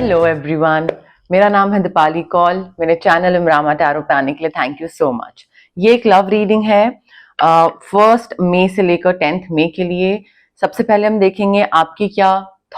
Hello everyone, मेरा नाम है दीपाली कौल। मेरे चैनल इमरामा टैरो पे आने के लिए थैंक यू सो मच। ये एक लव रीडिंग है 1 मई से लेकर 10 मई के लिए। सबसे पहले हम देखेंगे आपकी क्या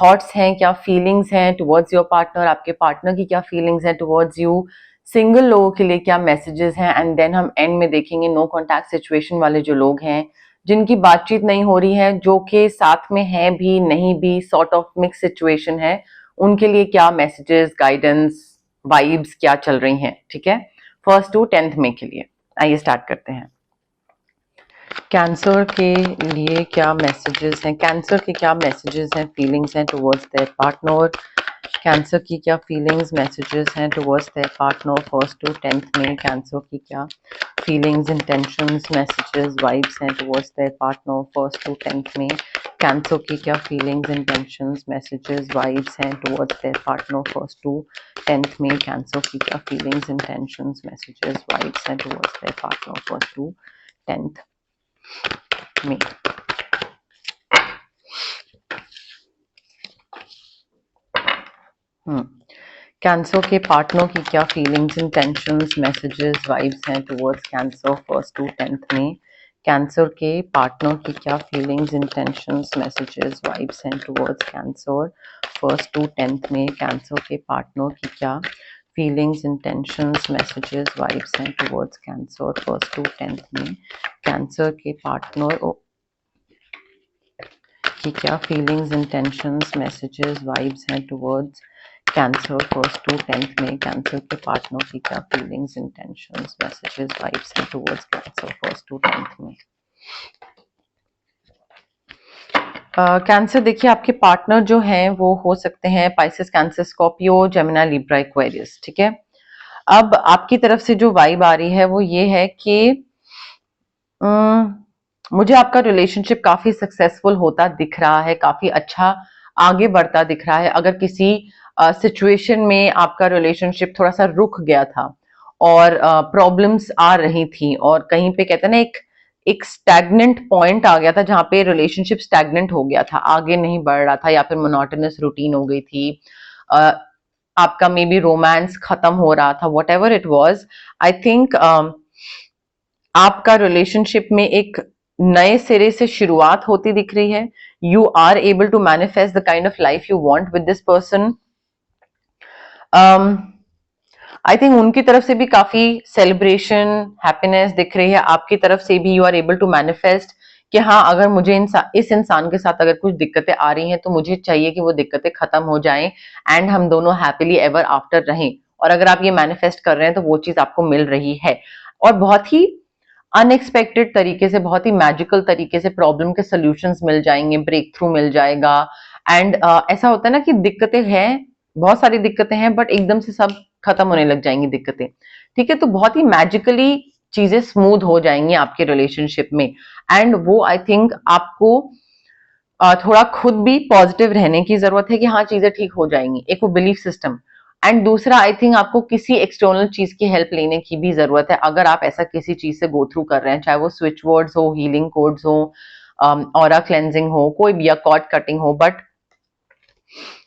थॉट्स हैं, क्या फीलिंग्स हैं टुवर्ड्स योर पार्टनर, आपके पार्टनर की क्या फीलिंग्स हैं टुवर्ड्स यू, सिंगल लोगों के लिए क्या मैसेजेस हैं, एंड देन हम एंड में देखेंगे नो कॉन्टैक्ट सिचुएशन वाले जो लोग हैं, जिनकी बातचीत नहीं हो रही है, जो कि साथ में है भी नहीं भी, सॉर्ट ऑफ मिक्स सिचुएशन है, उनके लिए क्या मैसेजेस, गाइडेंस, वाइब्स क्या चल रही हैं। ठीक है, 1 टू 10 मई के लिए। आइए स्टार्ट करते हैं। कैंसर के लिए क्या मैसेजेस हैं, कैंसर के क्या मैसेजेस हैं, फीलिंग्स हैं टुवर्ड्स देयर पार्टनर। कैंसर की क्या फीलिंग्स, मैसेजेस हैं towards their partner 1 to 10 May. Cancer की क्या फीलिंग्स, इंटेंशंस, मैसेजेस, वाइब्स हैं towards their partner 1 to 10 May. Cancer की क्या फीलिंग्स, इंटेंशंस, मैसेजेस, वाइब्स हैं towards their partner 1 to 10 May. Cancer की क्या फीलिंग्स, इंटेंशंस, मैसेजेस, वाइब्स हैं towards their partner 1 to 10 May. Cancer के पार्टनर की क्या फीलिंग्स, इंटेंशंस, मैसेजेस, वाइब्स हैं towards cancer 1 to 10 May. Cancer के पार्टनर की क्या फीलिंग्स, इंटेंशंस, मैसेजेस, वाइब्स हैं towards cancer 1 to 10 May. Cancer के पार्टनर की क्या फीलिंग्स, इंटेंशंस, मैसेजेस, वाइब्स हैं towards cancer 1 to 10 May. Cancer के पार्टनर की क्या फीलिंग्स, इंटेंशंस, मैसेजेस, वाइब्स हैं towards cancer 1 to 10 May. Cancer के पार्टनर की क्या फीलिंग्स, इंटेंशंस, मैसेजेस, वाइब्स हैं towards cancer 1 to 10 May. Cancer देखिए, आपके पार्टनर जो हैं वो हो सकते हैं Pisces, cancer, Scorpio, Gemini, Libra, Aquarius. ठीक है, अब आपकी तरफ से जो वाइब आ रही है वो ये है कि मुझे आपका रिलेशनशिप काफी सक्सेसफुल होता दिख रहा है, काफी अच्छा आगे बढ़ता दिख रहा है। अगर किसी सिचुएशन में आपका रिलेशनशिप थोड़ा सा रुक गया था और प्रॉब्लम्स आ रही थी और कहीं पे कहते हैं ना एक स्टैग्नेंट पॉइंट आ गया था जहां पे रिलेशनशिप स्टैग्नेंट हो गया था, आगे नहीं बढ़ रहा था, या फिर मोनोटोनस रूटीन हो गई थी, अ, आपका मे बी रोमांस खत्म हो रहा था, what ever it was. I think आपका रिलेशनशिप में एक नए सिरे से शुरुआत होती दिख रही है। You are able to manifest the kind of life you want with this person. I think उनकी तरफ से भी काफी सेलिब्रेशन, हैप्पीनेस दिख रही है। आपकी तरफ से भी you are able to manifest कि हाँ, अगर मुझे इस इंसान के साथ अगर कुछ दिक्कतें आ रही हैं तो मुझे चाहिए कि वो दिक्कतें खत्म हो जाएं एंड हम दोनों हैप्पीली एवर आफ्टर रहें। और अगर आप ये मैनिफेस्ट कर रहे हैं तो वो चीज आपको मिल रही है, और बहुत ही अनएक्सपेक्टेड तरीके से, बहुत ही मैजिकल तरीके से प्रॉब्लम के सॉल्यूशंस मिल जाएंगे, ब्रेक थ्रू मिल जाएगा। एंड ऐसा होता है ना कि दिक्कतें हैं, बहुत सारी दिक्कतें हैं, बट एकदम से सब खत्म होने लग जाएंगी दिक्कतें। ठीक है, तो बहुत ही मैजिकली चीजें स्मूथ हो जाएंगी आपके रिलेशनशिप में। एंड वो आई थिंक आपको थोड़ा खुद भी पॉजिटिव रहने की जरूरत है कि हाँ, चीजें ठीक हो जाएंगी, एक वो बिलीफ सिस्टम। एंड दूसरा, आई थिंक आपको किसी एक्सटर्नल चीज की हेल्प लेने की भी जरूरत है, अगर आप ऐसा किसी चीज से गो थ्रू कर रहे हैं, चाहे वो स्विच वर्ड्स हो, हीलिंग कोड्स हो, ऑरा क्लेंजिंग हो, कोई भी, या कॉर्ड कटिंग हो। But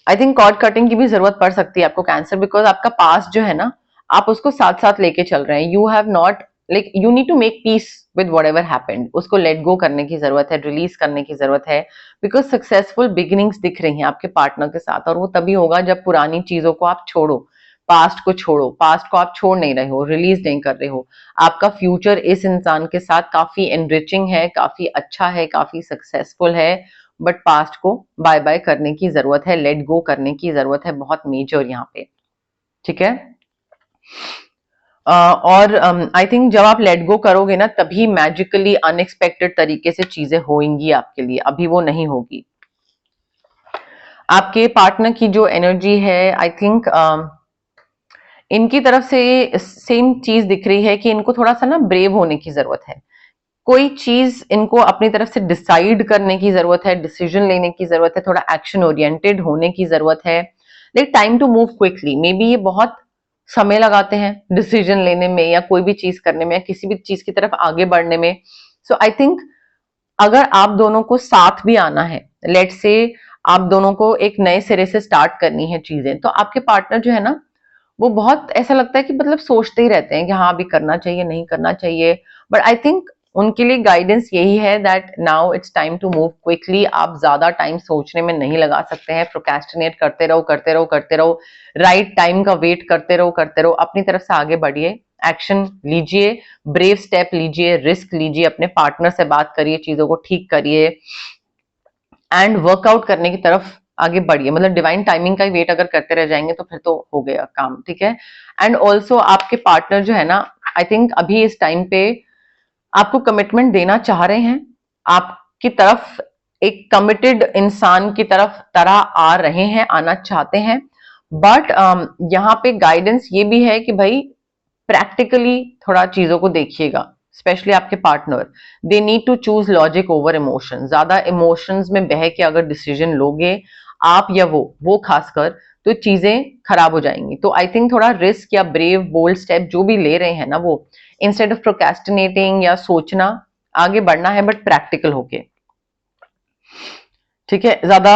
I think cord cutting की भी जरूरत पड़ सकती है आपको कैंसर, बिकॉज आपका पास्ट जो है ना, आप उसको साथ साथ लेके चल रहे हैं। You have not, like you need to make peace with whatever happened. उसको लेट गो करने की जरूरत है, रिलीज करने की जरूरत है, बिकॉज सक्सेसफुल बिगिनिंग्स दिख रही हैं आपके पार्टनर के साथ, और वो तभी होगा जब पुरानी चीजों को आप छोड़ो, पास्ट को छोड़ो। पास्ट को आप छोड़ नहीं रहे हो, रिलीज नहीं कर रहे हो। आपका फ्यूचर इस इंसान के साथ काफी एनरिचिंग है, काफी अच्छा है, काफी सक्सेसफुल है, बट पास्ट को बाय बाय करने की जरूरत है, लेट गो करने की जरूरत है, बहुत मेजर यहाँ पे। ठीक है, और आई थिंक जब आप लेट गो करोगे ना, तभी मैजिकली अनएक्सपेक्टेड तरीके से चीजें होंगी आपके लिए, अभी वो नहीं होगी। आपके पार्टनर की जो एनर्जी है, आई थिंक इनकी तरफ से सेम चीज दिख रही है कि इनको थोड़ा सा ना ब्रेव होने की जरूरत है। कोई चीज इनको अपनी तरफ से डिसाइड करने की जरूरत है, डिसीजन लेने की जरूरत है, थोड़ा एक्शन ओरिएंटेड होने की जरूरत है। Like time to move quickly. Maybe ये बहुत समय लगाते हैं डिसीजन लेने में, या कोई भी चीज करने में, या किसी भी चीज की तरफ आगे बढ़ने में। सो आई थिंक अगर आप दोनों को साथ भी आना है, लेट से आप दोनों को एक नए सिरे से स्टार्ट करनी है चीजें, तो आपके पार्टनर जो है ना, वो बहुत ऐसा लगता है कि मतलब सोचते ही रहते हैं कि हाँ अभी करना चाहिए नहीं करना चाहिए, बट आई थिंक उनके लिए गाइडेंस यही है that now it's time to move quickly. आप ज्यादा टाइम सोचने में नहीं लगा सकते हैं, प्रोक्रेस्टिनेट करते रहो करते रहो करते रहो, राइट टाइम का वेट करते रहो, अपनी तरफ से आगे बढ़िए, एक्शन लीजिए, ब्रेव स्टेप लीजिए, रिस्क लीजिए, अपने पार्टनर से बात करिए, चीजों को ठीक करिए एंड वर्कआउट करने की तरफ आगे बढ़िए। मतलब डिवाइन टाइमिंग का ही वेट अगर करते रह जाएंगे तो फिर तो हो गया काम, ठीक है। एंड ऑल्सो आपके पार्टनर जो है ना, आई थिंक अभी इस टाइम पे आपको कमिटमेंट देना चाह रहे हैं, आपकी तरफ एक कमिटेड इंसान की तरह आ रहे हैं, आना चाहते हैं, बट यहाँ पे गाइडेंस ये भी है कि भाई प्रैक्टिकली थोड़ा चीजों को देखिएगा, स्पेशली आपके partner, they need to choose logic over emotion. ज्यादा इमोशंस में बह के अगर डिसीजन लोगे आप या वो खासकर, तो चीजें खराब हो जाएंगी। तो आई थिंक थोड़ा रिस्क या ब्रेव बोल्ड स्टेप जो भी ले रहे हैं ना, वो इंस्टेड ऑफ प्रोक्रेस्टिनेटिंग या सोचना, आगे बढ़ना है बट प्रैक्टिकल होके, ठीक है, ज्यादा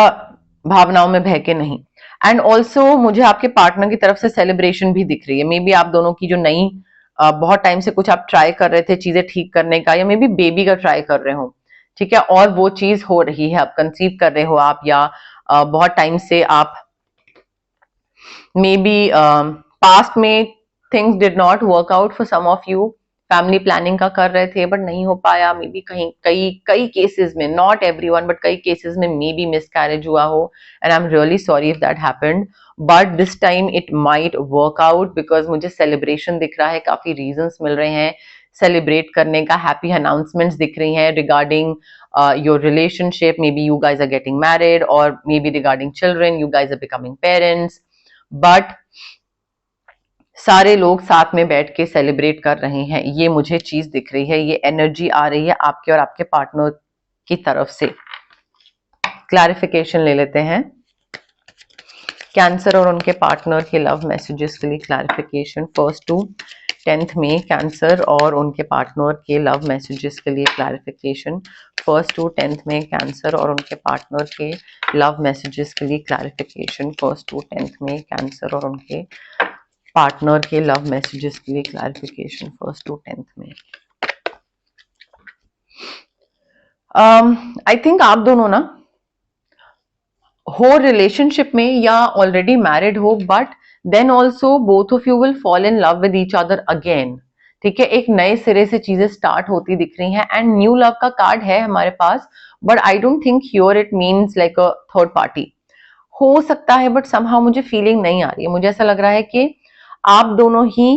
भावनाओं में बह के नहीं। एंड ऑल्सो मुझे आपके पार्टनर की तरफ से सेलिब्रेशन भी दिख रही है। मे बी आप दोनों की जो नई बहुत टाइम से कुछ आप ट्राई कर रहे थे चीजें ठीक करने का, या मे बी बेबी का ट्राई कर रहे हो, ठीक है, और वो चीज हो रही है, आप कंसीव कर रहे हो आप, या बहुत टाइम से आप मे बी पास्ट में things did not work out for some of you, family planning का कर रहे थे बट नहीं हो पाया, मे बी कहीं कई कई केसेस में, नॉट एवरीवन बट कई केसेस में मे बी मिसकैरेज हुआ हो, and I am really sorry if that happened, but this time it might work out because मुझे सेलिब्रेशन दिख रहा है, काफी रीजंस मिल रहे हैं सेलिब्रेट करने का, हैप्पी अनाउंसमेंट्स दिख रही हैं regarding your relationship, maybe you guys are getting married, और maybe regarding children you guys are becoming parents, but सारे लोग साथ में बैठ के सेलिब्रेट कर रहे हैं, ये मुझे चीज दिख रही है, ये एनर्जी आ रही है आपके और आपके पार्टनर की तरफ से। क्लैरिफिकेशन ले लेते हैं कैंसर और उनके पार्टनर के लव मैसेजेस के लिए। क्लैरिफिकेशन 1 to 10 में कैंसर और उनके पार्टनर के लव मैसेजेस के लिए। क्लैरिफिकेशन 1 to 10 में कैंसर और उनके पार्टनर के लव मैसेजेस के लिए। क्लैरिफिकेशन 1 to 10 में कैंसर और उनके पार्टनर के लव मैसेजेस के लिए। क्लैरिफिकेशन 1 to 10 में। आई थिंक आप दोनों ना हो रिलेशनशिप में या ऑलरेडी मैरिड हो, but then also both of you will fall in love with each other again, ठीक है, एक नए सिरे से चीजें स्टार्ट होती दिख रही हैं, एंड न्यू लव का कार्ड है हमारे पास, but I don't think here it means like a third party. हो सकता है बट समहाउ मुझे फीलिंग नहीं आ रही है, मुझे ऐसा लग रहा है कि आप दोनों ही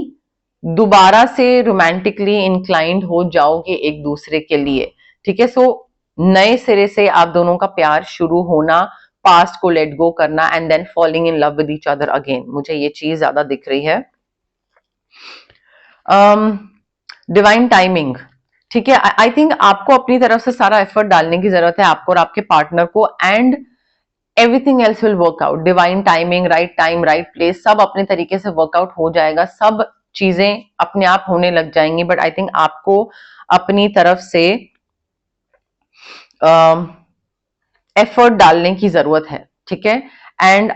दोबारा से रोमांटिकली इंक्लाइंड हो जाओगे एक दूसरे के लिए, ठीक है। सो नए सिरे से आप दोनों का प्यार शुरू होना, पास्ट को लेट गो करना, and then falling in love with each other again, मुझे ये चीज ज्यादा दिख रही है। डिवाइन टाइमिंग, ठीक है, आई थिंक आपको अपनी तरफ से सारा एफर्ट डालने की जरूरत है, आपको और आपके पार्टनर को, and everything else will work out. Divine timing, right time, right place, सब अपने तरीके से वर्कआउट हो जाएगा, सब चीजें अपने आप होने लग जाएंगी, बट आई थिंक आपको अपनी तरफ से एफर्ट डालने की जरूरत है, ठीक है। एंड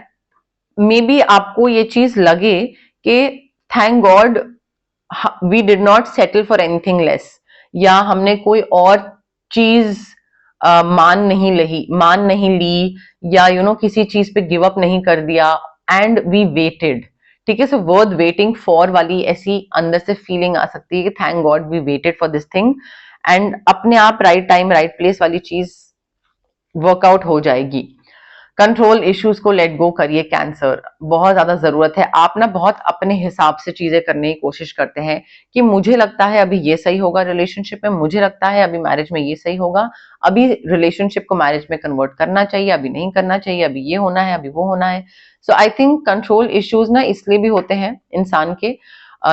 मे बी आपको ये चीज लगे कि thank God we did not settle for anything less, या हमने कोई और चीज मान नहीं ली, या किसी चीज पे गिव अप नहीं कर दिया, एंड वी वेटेड, ठीक है। सो वर्थ वेटिंग फॉर वाली ऐसी अंदर से फीलिंग आ सकती है कि thank God we waited for this thing, and अपने आप राइट टाइम राइट प्लेस वाली चीज वर्कआउट हो जाएगी। कंट्रोल इश्यूज को लेट गो करिए कैंसर, बहुत ज्यादा जरूरत है। आप ना बहुत अपने हिसाब से चीजें करने की कोशिश करते हैं कि मुझे लगता है अभी ये सही होगा रिलेशनशिप में, मुझे लगता है अभी मैरिज में ये सही होगा, अभी रिलेशनशिप को मैरिज में कन्वर्ट करना चाहिए, अभी नहीं करना चाहिए, अभी ये होना है, अभी वो होना है। सो आई थिंक कंट्रोल इश्यूज ना इसलिए भी होते हैं इंसान के,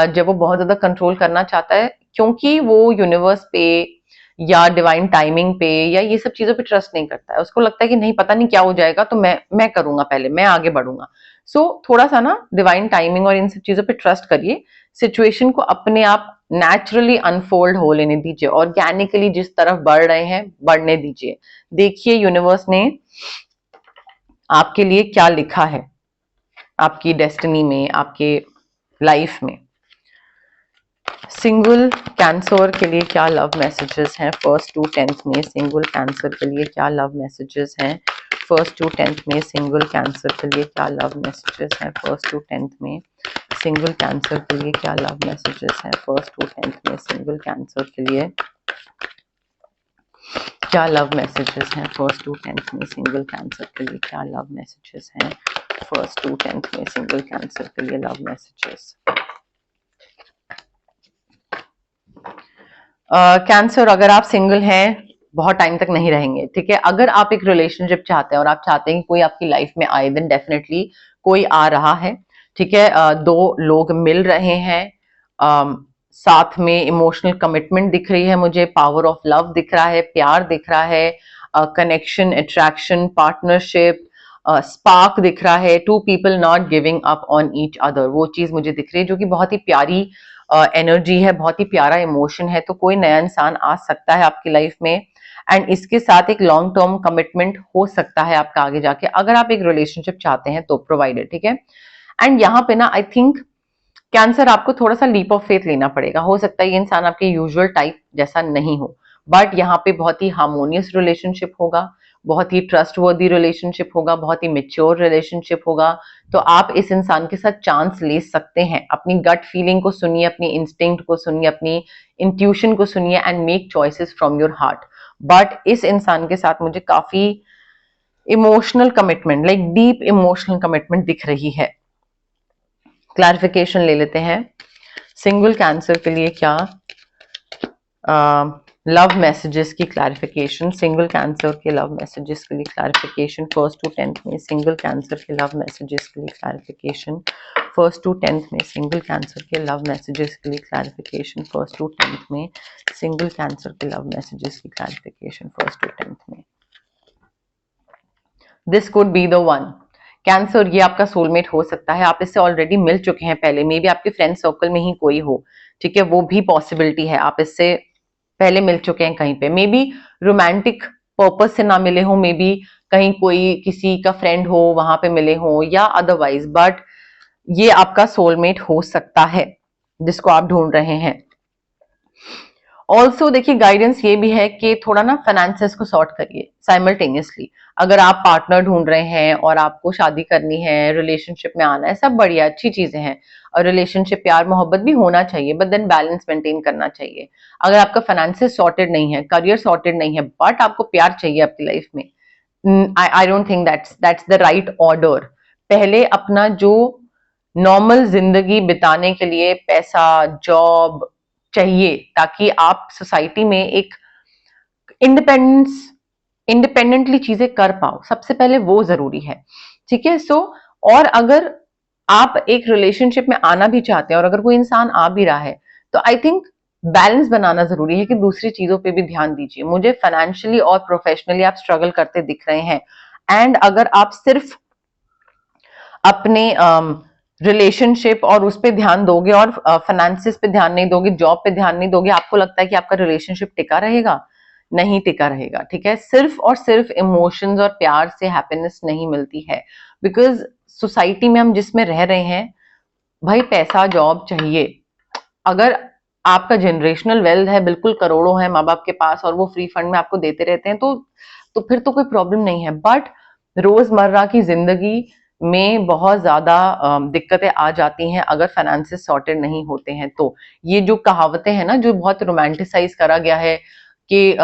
जब वो बहुत ज्यादा कंट्रोल करना चाहता है, क्योंकि वो यूनिवर्स पे या डिवाइन टाइमिंग पे या ये सब चीजों पे ट्रस्ट नहीं करता है। उसको लगता है कि नहीं पता नहीं क्या हो जाएगा, तो मैं करूंगा, पहले मैं आगे बढ़ूंगा। सो थोड़ा सा ना डिवाइन टाइमिंग और इन सब चीजों पे ट्रस्ट करिए, सिचुएशन को अपने आप नेचुरली अनफोल्ड हो लेने दीजिए, ऑर्गेनिकली जिस तरफ बढ़ रहे हैं बढ़ने दीजिए। देखिए यूनिवर्स ने आपके लिए क्या लिखा है आपकी डेस्टिनी में, आपके लाइफ में। सिंगल कैंसर के लिए क्या लव मैसेजेस हैं 1st to 10th में? सिंगल कैंसर के लिए क्या लव मैसेजेस हैं 1st to 10th में? सिंगल कैंसर के लिए क्या लव मैसेजेस हैं 1st to 10th में? सिंगल कैंसर के लिए क्या लव मैसेजेस हैं 1st to 10th में? सिंगल कैंसर के लिए क्या लव मैसेजेस हैं 1st to 10th में? सिंगल कैंसर के लिए क्या लव मैसेजेस हैं 1st to 10th में? सिंगल कैंसर के लिए लव मैसेजेस। कैंसर, अगर आप सिंगल हैं बहुत टाइम तक नहीं रहेंगे, ठीक है। अगर आप एक रिलेशनशिप चाहते हैं और आप चाहते हैं कि कोई आपकी लाइफ में आए, देन डेफिनेटली कोई आ रहा है, ठीक है। दो लोग मिल रहे हैं, साथ में इमोशनल कमिटमेंट दिख रही है मुझे, पावर ऑफ लव दिख रहा है, प्यार दिख रहा है, कनेक्शन, अट्रैक्शन, पार्टनरशिप, स्पार्क दिख रहा है, two people not giving up on each other, वो चीज मुझे दिख रही है जो कि बहुत ही प्यारी एनर्जी है, बहुत ही प्यारा इमोशन है। तो कोई नया इंसान आ सकता है आपकी लाइफ में एंड इसके साथ एक लॉन्ग टर्म कमिटमेंट हो सकता है आपका आगे जाके, अगर आप एक रिलेशनशिप चाहते हैं तो, प्रोवाइडेड, ठीक है। एंड यहाँ पे ना आई थिंक कैंसर आपको थोड़ा सा लीप ऑफ फेथ लेना पड़ेगा। हो सकता है ये इंसान आपके यूजुअल टाइप जैसा नहीं हो, बट यहाँ पे बहुत ही हार्मोनियस रिलेशनशिप होगा, बहुत ही ट्रस्टवर्दी रिलेशनशिप होगा, बहुत ही मेच्योर रिलेशनशिप होगा। तो आप इस इंसान के साथ चांस ले सकते हैं। अपनी गट फीलिंग को सुनिए, अपनी इंस्टिंक्ट को सुनिए, अपनी इंट्यूशन को सुनिए and make choices from your heart. But इस इंसान के साथ मुझे काफी emotional commitment, like deep emotional commitment दिख रही है। क्लैरिफिकेशन ले लेते हैं। सिंगल कैंसर के लिए क्या लव मैसेजेस की क्लैरिफिकेशन, सिंगल कैंसर के लव मैसेजेस के लिए क्लैरिफिकेशन 1st to 10th में। सिंगल कैंसर के लव मैसेजेस के लिए क्लैरिफिकेशन 1st to 10th में। सिंगल कैंसर के लव मैसेजेस के लिए क्लैरिफिकेशन 1st to 10th में। सिंगल कैंसर के लव मैसेजेस की क्लैरिफिकेशन 1st to 10th में। This could be the one. Cancer, ये आपका सोलमेट हो सकता है। आप इससे ऑलरेडी मिल चुके हैं पहले, मे बी आपके फ्रेंड सर्कल में ही कोई हो, ठीक है, वो भी पॉसिबिलिटी है। आप इससे पहले मिल चुके हैं कहीं पे, मे बी रोमांटिक पर्पस से ना मिले हो, मे बी कहीं कोई किसी का फ्रेंड हो वहां पे मिले हो या अदरवाइज, बट ये आपका सोलमेट हो सकता है जिसको आप ढूंढ रहे हैं। ऑल्सो देखिए गाइडेंस ये भी है कि थोड़ा ना फाइनेंसेस को सॉर्ट करिए साइमल्टेनियसली। अगर आप पार्टनर ढूंढ रहे हैं और आपको शादी करनी है, रिलेशनशिप में आना है, सब बढ़िया अच्छी चीजें हैं, और रिलेशनशिप प्यार मोहब्बत भी होना चाहिए, बट देन बैलेंस मेंटेन करना चाहिए। अगर आपका फाइनेंसेस सॉर्टेड नहीं है, करियर सॉर्टेड नहीं है, बट आपको प्यार चाहिए आपकी लाइफ में, आई don't think that's the right order. पहले अपना जो नॉर्मल जिंदगी बिताने के लिए पैसा, जॉब चाहिए, ताकि आप सोसाइटी में एक इंडिपेंडेंटली चीजें कर पाओ, सबसे पहले वो जरूरी है, ठीक है। सो और अगर आप एक रिलेशनशिप में आना भी चाहते हैं और अगर कोई इंसान आ भी रहा है, तो आई थिंक बैलेंस बनाना जरूरी है कि दूसरी चीजों पे भी ध्यान दीजिए। मुझे फाइनेंशियली और प्रोफेशनली आप स्ट्रगल करते दिख रहे हैं, एंड अगर आप सिर्फ अपने रिलेशनशिप और उस पर ध्यान दोगे और फाइनेंसिस पे ध्यान नहीं दोगे, जॉब पे ध्यान नहीं दोगे, आपको लगता है कि आपका रिलेशनशिप टिका रहेगा? नहीं टिका रहेगा, ठीक है। सिर्फ और सिर्फ इमोशंस और प्यार से हैप्पीनेस नहीं मिलती है, बिकॉज सोसाइटी में हम जिसमें रह रहे हैं, भाई पैसा, जॉब चाहिए। अगर आपका जनरेशनल वेल्थ है, बिल्कुल करोड़ों है माँ बाप के पास और वो फ्री फंड में आपको देते रहते हैं, तो फिर तो कोई प्रॉब्लम नहीं है। बट रोजमर्रा की जिंदगी में बहुत ज्यादा दिक्कतें आ जाती हैं अगर फाइनेंसेस सॉर्टेड नहीं होते हैं। तो ये जो कहावतें हैं ना, जो बहुत रोमांटिसाइज करा गया है कि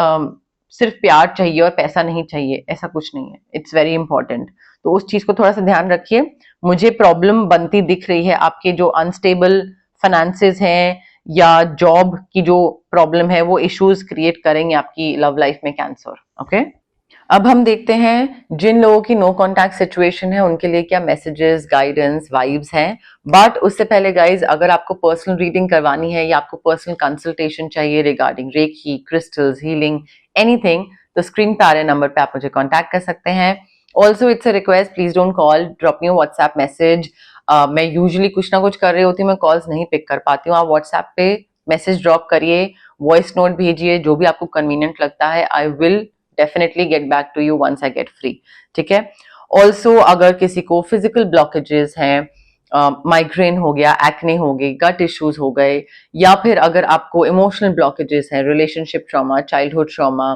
सिर्फ प्यार चाहिए और पैसा नहीं चाहिए, ऐसा कुछ नहीं है। इट्स वेरी इंपॉर्टेंट, तो उस चीज को थोड़ा सा ध्यान रखिए। मुझे प्रॉब्लम बनती दिख रही है, आपके जो अनस्टेबल फाइनेंसेस हैं या जॉब की जो प्रॉब्लम है, वो इश्यूज क्रिएट करेंगे आपकी लव लाइफ में कैंसर, ओके। अब हम देखते हैं जिन लोगों की नो कॉन्टैक्ट सिचुएशन है उनके लिए क्या मैसेजेस, गाइडेंस, वाइब्स हैं। बट उससे पहले गाइज, अगर आपको पर्सनल रीडिंग करवानी है या आपको पर्सनल कंसल्टेशन चाहिए regarding reiki, crystals, healing, anything, तो स्क्रीन पे आ रहे नंबर पे आप मुझे कॉन्टैक्ट कर सकते हैं। Also it's a request, please don't call, drop me WhatsApp message. मैं यूजुअली कुछ ना कुछ कर रही होती हूँ, मैं कॉल्स नहीं पिक कर पाती हूँ। आप व्हाट्सएप पे मैसेज ड्रॉप करिए, वॉइस नोट भेजिए, जो भी आपको कन्वीनियंट लगता है। I will definitely get back to you once I get free, ठीक है। ऑल्सो अगर किसी को फिजिकल ब्लॉकेजेस हैं, माइग्रेन हो गया, एक्ने हो गई, गट इश्यूज हो गए, या फिर अगर आपको इमोशनल ब्लॉकेजेस हैं, relationship trauma, childhood trauma,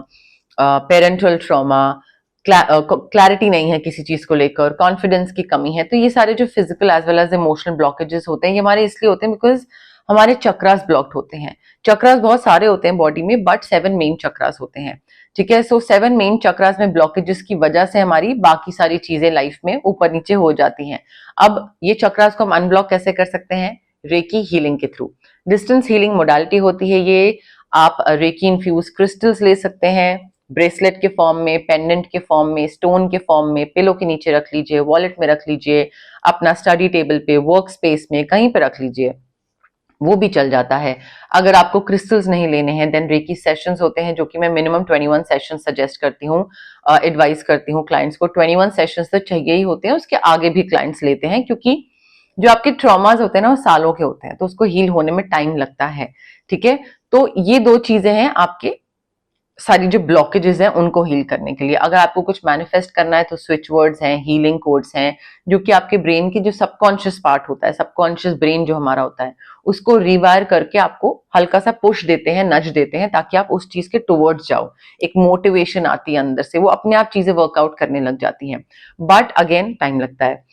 parental trauma, clarity नहीं है किसी चीज को लेकर, कॉन्फिडेंस की कमी है, तो ये सारे जो physical as well as emotional blockages होते हैं ये हमारे इसलिए होते हैं बिकॉज हमारे चक्रास ब्लॉक्ड होते हैं। चक्रास बहुत सारे होते हैं बॉडी में, बट 7 मेन चक्रास होते हैं। ठीक है, सो 7 मेन चक्रास में ब्लॉकेजेस की वजह से हमारी बाकी सारी चीजें लाइफ में ऊपर नीचे हो जाती हैं। अब ये चक्रास को हम अनब्लॉक कैसे कर सकते हैं? रेकी हीलिंग के थ्रू। डिस्टेंस हीलिंग मोडालिटी होती है ये। आप रेकी इन्फ्यूज क्रिस्टल्स ले सकते हैं, ब्रेसलेट के फॉर्म में, पेंडेंट के फॉर्म में, स्टोन के फॉर्म में, पिलो के नीचे रख लीजिए, वॉलेट में रख लीजिए, अपना स्टडी टेबल पे, वर्क स्पेस में, कहीं पे रख लीजिए, वो भी चल जाता है। अगर आपको क्रिस्टल्स नहीं लेने हैं देन रेकी सेशंस होते हैं, जो कि मैं मिनिमम 21 सेशन सजेस्ट करती हूँ, एडवाइस करती हूँ क्लाइंट्स को। 21 सेशंस तो चाहिए ही होते हैं, उसके आगे भी क्लाइंट्स लेते हैं, क्योंकि जो आपके ट्रॉमास होते हैं ना वो सालों के होते हैं, तो उसको हील होने में टाइम लगता है। ठीक है, तो ये 2 चीजें हैं आपके सारी जो ब्लॉकेजेस हैं उनको हील करने के लिए। अगर आपको कुछ मैनिफेस्ट करना है तो स्विच वर्ड्स हैं, हीलिंग कोड्स हैं, जो कि आपके ब्रेन के जो सबकॉन्शियस पार्ट होता है, सबकॉन्शियस ब्रेन जो हमारा होता है, उसको रिवायर करके आपको हल्का सा पुश देते हैं, नज देते हैं, ताकि आप उस चीज के टुवर्ड्स जाओ। एक मोटिवेशन आती है अंदर से, वो अपने आप चीजें वर्कआउट करने लग जाती हैं, बट अगेन टाइम लगता है।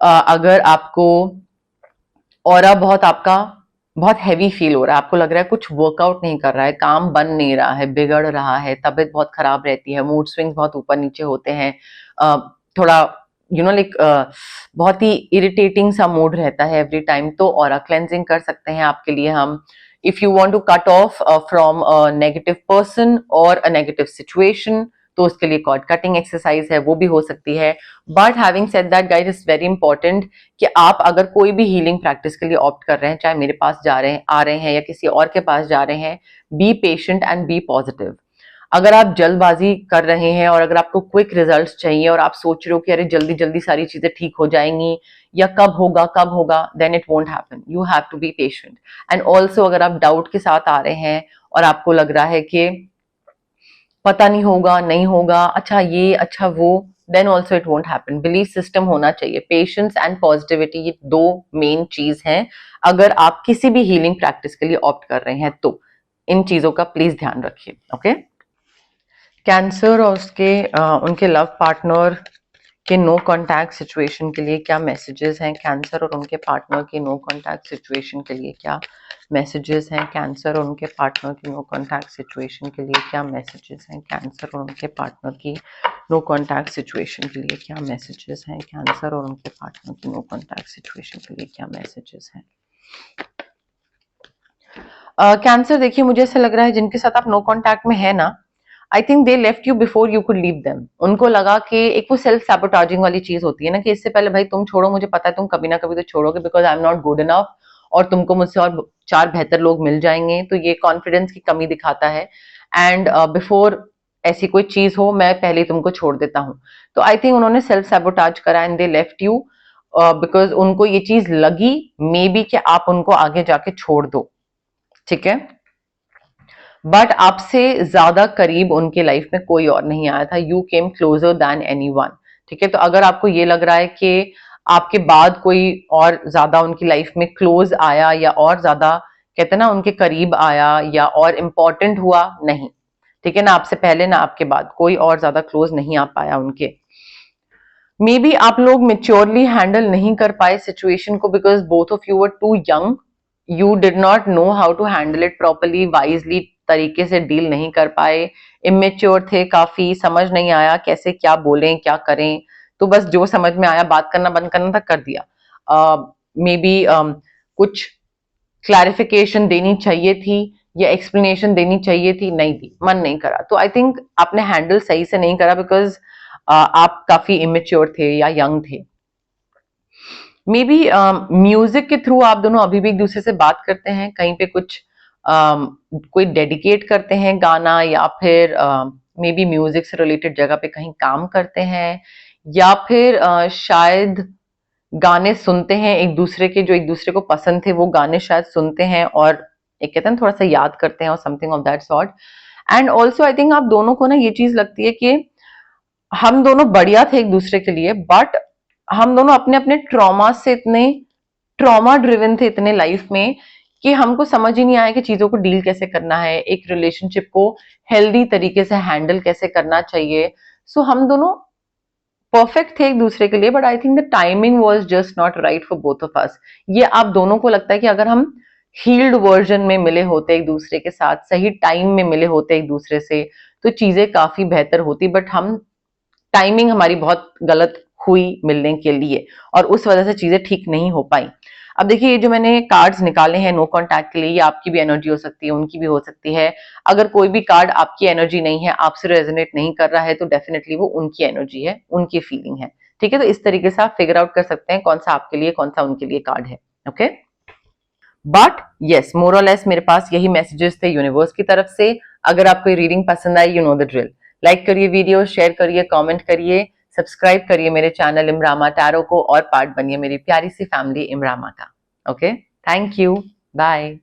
अगर आपको ऑरा बहुत आपका बहुत हैवी फील हो रहा है, आपको लग रहा है कुछ वर्कआउट नहीं कर रहा है, काम बन नहीं रहा है, बिगड़ रहा है, तबीयत बहुत खराब रहती है, मूड स्विंग्स बहुत ऊपर नीचे होते हैं, थोड़ा लाइक बहुत ही इरिटेटिंग सा मूड रहता है एवरी टाइम, तो ऑरा क्लेंजिंग कर सकते हैं आपके लिए हम। If you want to cut off from a negative person और अ नेगेटिव सिचुएशन, तो उसके लिए कॉर्ड कटिंग एक्सरसाइज है, वो भी हो सकती है। But having said that guys, it's very important कि आप अगर कोई भी हीलिंग प्रैक्टिस के लिए ऑप्ट कर रहे हैं, चाहे मेरे पास जा रहे हैं, आ रहे हैं, या किसी और के पास जा रहे हैं, be patient and be positive. अगर आप जल्दबाजी कर रहे हैं और अगर आपको क्विक रिजल्ट्स चाहिए और आप सोच रहे हो कि अरे जल्दी जल्दी सारी चीजें ठीक हो जाएंगी या कब होगा, then it won't happen. You have to be patient. And also अगर आप डाउट के साथ आ रहे हैं और आपको लग रहा है कि पता नहीं होगा, नहीं होगा, अच्छा ये, अच्छा वो, then also it won't happen. Belief system होना चाहिए। पेशेंस एंड पॉजिटिविटी, ये 2 मेन चीज हैं अगर आप किसी भी हीलिंग प्रैक्टिस के लिए ऑप्ट कर रहे हैं तो। इन चीजों का प्लीज ध्यान रखिए। ओके, कैंसर और उनके लव पार्टनर के नो कॉन्टैक्ट सिचुएशन के लिए क्या मैसेजेस हैं? कैंसर और उनके पार्टनर की नो कॉन्टैक्ट सिचुएशन के लिए क्या मैसेजेस हैं? कैंसर और उनके पार्टनर की नो कॉन्टैक्ट सिचुएशन के लिए क्या मैसेजेस हैं? कैंसर और उनके पार्टनर की नो कॉन्टैक्ट सिचुएशन के लिए क्या मैसेजेस हैं? कैंसर और उनके पार्टनर की नो कॉन्टैक्ट सिचुएशन के लिए क्या मैसेजेस हैं? कैंसर, देखिए मुझे ऐसा लग रहा है जिनके साथ आप नो कॉन्टैक्ट में है ना, I think they left you before you could leave them. उनको लगा कि एक वो सेल्फ सैबोटाजिंग वाली चीज होती है ना, कि इससे पहले भाई तुम छोड़ो, मुझे पता है तुम कभी ना कभी तो छोड़ोगे, because I am not good enough, और तुमको मुझसे और 4 बेहतर लोग मिल जाएंगे। तो ये कॉन्फिडेंस की कमी दिखाता है। एंड बिफोर ऐसी कोई चीज हो, मैं पहले तुमको छोड़ देता हूँ। तो आई थिंक उन्होंने सेल्फ सैबोटाज करा and they left you because उनको ये चीज लगी मे बी कि आप उनको आगे जाके छोड़ दो। ठीक है, बट आपसे ज्यादा करीब उनके लाइफ में कोई और नहीं आया था। You came closer than anyone. ठीक है, तो अगर आपको ये लग रहा है कि आपके बाद कोई और ज्यादा उनकी लाइफ में क्लोज आया, या और ज्यादा कहते हैं ना उनके करीब आया, या और इम्पोर्टेंट हुआ, नहीं। ठीक है ना, आपसे पहले ना आपके बाद कोई और ज्यादा क्लोज नहीं आ पाया उनके। मे बी आप लोग मेच्योरली हैंडल नहीं कर पाए सिचुएशन को, because both of you were too young, you did not know how to handle it properly, wisely तरीके से डील नहीं कर पाए, इमेच्योर थे काफी, समझ नहीं आया कैसे क्या बोलें क्या करें, तो बस जो समझ में आया बात करना बंद करना था, कर दिया। मे बी कुछ क्लैरिफिकेशन देनी चाहिए थी या एक्सप्लेनेशन देनी चाहिए थी, नहीं दी, मन नहीं करा। तो आई थिंक आपने हैंडल सही से नहीं करा, बिकॉज आप काफी इमेच्योर थे या यंग थे। मे बी म्यूजिक के थ्रू आप दोनों अभी भी एक दूसरे से बात करते हैं, कहीं पे कुछ कोई डेडिकेट करते हैं गाना, या फिर मे बी म्यूजिक से रिलेटेड जगह पे कहीं काम करते हैं, या फिर शायद गाने सुनते हैं एक दूसरे के, जो एक दूसरे को पसंद थे वो गाने शायद सुनते हैं और एक कहते हैं थोड़ा सा याद करते हैं, और something of that sort. And also I think आप दोनों को ना ये चीज लगती है कि हम दोनों बढ़िया थे एक दूसरे के लिए, बट हम दोनों अपने अपने ट्रॉमा से इतने ट्रॉमा ड्रिवन थे इतने लाइफ में कि हमको समझ ही नहीं आया कि चीजों को डील कैसे करना है, एक रिलेशनशिप को हेल्दी तरीके से हैंडल कैसे करना चाहिए। सो हम दोनों परफेक्ट थे एक दूसरे के लिए, but I think the timing was just not right for both of us. ये आप दोनों को लगता है कि अगर हम हील्ड वर्जन में मिले होते एक दूसरे के साथ, सही टाइम में मिले होते एक दूसरे से, तो चीजें काफी बेहतर होती, बट हम टाइमिंग हमारी बहुत गलत हुई मिलने के लिए, और उस वजह से चीजें ठीक नहीं हो पाई। अब देखिए, ये जो मैंने कार्ड्स निकाले हैं नो कांटेक्ट के लिए, ये आपकी भी एनर्जी हो सकती है, उनकी भी हो सकती है। अगर कोई भी कार्ड आपकी एनर्जी नहीं है, आपसे रेजोनेट नहीं कर रहा है, तो डेफिनेटली वो उनकी एनर्जी है, उनकी फीलिंग है। ठीक है, तो इस तरीके से आप फिगर आउट कर सकते हैं कौन सा आपके लिए, कौन सा उनके लिए कार्ड है। ओके, बट यस, मोर और लेस मेरे पास यही मैसेजेस थे यूनिवर्स की तरफ से। अगर आपको रीडिंग पसंद आई, you know the drill. Like करिए वीडियो, शेयर करिए, कमेंट करिए, सब्सक्राइब करिए मेरे चैनल इमरामा टैरो को, और पार्ट बनिए मेरी प्यारी सी फैमिली इमरामा का। Okay, thank you, bye.